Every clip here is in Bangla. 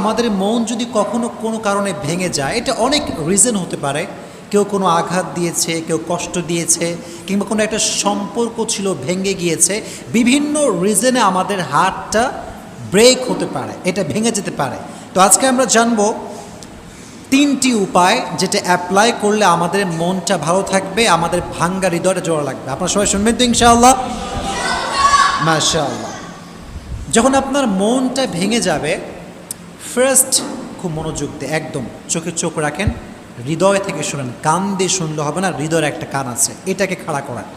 আমাদের মন যদি কখনো কোনো কারণে ভেঙে যায়, এটা অনেক রিজন হতে পারে। কেউ কোনো আঘাত দিয়েছে, কেউ কষ্ট দিয়েছে, কিংবা কোনো একটা সম্পর্ক ছিল ভেঙে গিয়েছে। বিভিন্ন রিজনে আমাদের হার্টটা ব্রেক হতে পারে, এটা ভেঙে যেতে পারে। তো আজকে আমরা জানবো 3টি উপায় যেটা অ্যাপ্লাই করলে আমাদের মনটা ভালো থাকবে, আমাদের ভাঙ্গা হৃদয়টা জোড়া লাগবে। আপনারা সবাই শুনবেন তো ইনশাআল্লাহ? মাশাআল্লাহ। যখন আপনার মনটা ভেঙে যাবে, ফার্স্ট খুব মনোযোগ দিয়ে একদম চোখে চোখ রাখেন, হৃদয় থেকে শুনেন। কান দিয়ে শুনলে হবে না, হৃদয়ের একটা কান আছে, এটাকে খাড়া করান।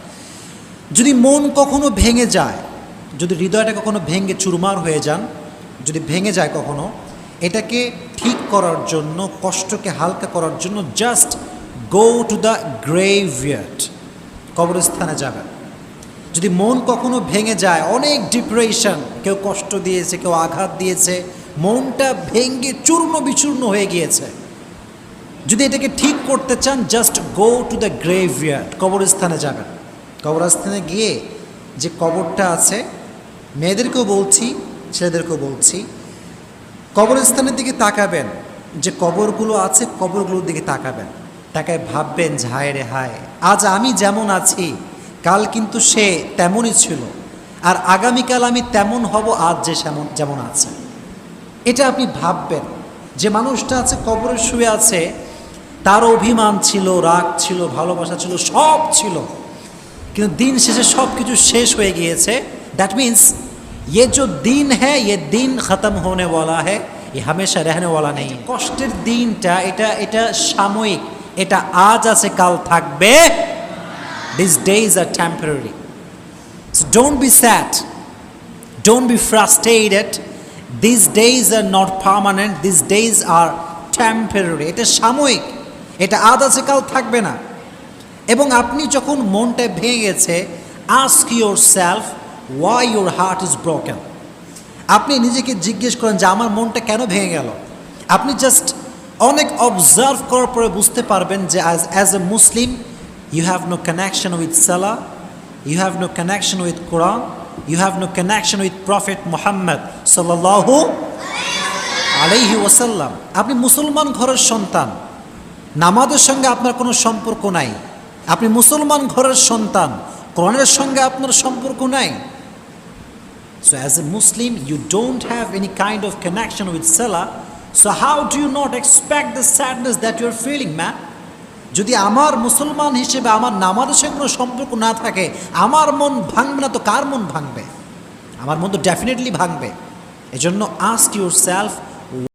যদি মন কখনো ভেঙে যায়, যদি হৃদয়টা কখনো ভেঙে চুরমার হয়ে যান, যদি ভেঙে যায় কখনো, এটাকে ঠিক করার জন্য, কষ্টকে হালকা করার জন্য জাস্ট গো টু দ্য গ্রেভইয়ার্ড, কবরস্থানে যাবেন। যদি মন কখনো ভেঙে যায়, অনেক ডিপ্রেশন, কেউ কষ্ট দিয়েছে, কেউ আঘাত দিয়েছে, মনটা ভেঙে চূর্ণ বিচূর্ণ হয়ে গিয়েছে, যদি এটাকে ঠিক করতে চান জাস্ট গো টু দ্য গ্রেভইয়ার্ড, কবরস্থানে যাবেন। কবরস্থানে গিয়ে যে কবরটা আছে, মেয়েদেরকেও বলছি, ছেলেদেরকেও বলছি, কবরস্থানের দিকে তাকাবেন। যে কবরগুলো আছে, কবরগুলোর দিকে তাকাবেন, তাকায় ভাববেন, হায় রে হায়, আজ আমি যেমন আছি কাল কিন্তু সে তেমনই ছিল, আর আগামীকাল আমি তেমন হব আজ যে যেমন আছে। এটা আপনি ভাববেন। যে মানুষটা আছে কবরে শুয়ে আছে, তার অভিমান ছিল, রাগ ছিল, ভালোবাসা ছিল, সব ছিল, কিন্তু দিন শেষে সব কিছু শেষ হয়ে গিয়েছে। দ্যাট মিন্স ये जो दिन है ये दिन ख़त्म होने वाला है, ये हमेशा रहने वाला नहीं। কষ্টের দিনটা এটা সাময়িক, এটা আজ আছে কাল থাকবে। These days are temporary, so don't be sad, don't be frustrated. These days are not permanent, these days are temporary. এটা সাময়িক, এটা আজ আছে কাল থাকবে না। এবং আপনি যখন মনটা ভেঙে গেছে, ask yourself why your heart is broken. আপনি নিজেকে জিজ্ঞেস করেন যে আমার মনটা কেন ভেঙে গেল। আপনি জাস্ট অনেক অবজার্ভ করার পরে বুঝতে পারবেন যে as a Muslim you have no connection with Salah, you have no connection with Quran, you have no connection with Prophet Muhammad sallallahu alayhi wasallam. আপনি মুসলমান ঘরের সন্তান, নামাজের সঙ্গে আপনার কোনো সম্পর্ক নাই। আপনি মুসলমান ঘরের সন্তান, কোরআনের সঙ্গে আপনার সম্পর্ক নাই। So as a Muslim you don't have any kind of connection with Salah, so how do you not expect the sadness that you are feeling, man? যদি আমার মুসলমান হিসেবে আমার নামাজের সঙ্গে কোনো সম্পর্ক না থাকে, আমার মন ভাঙবে না তো কার মন ভাঙবে? আমার মন তো ডেফিনেটলি ভাঙবে। এজন্য আস্ক ইউরসেলফ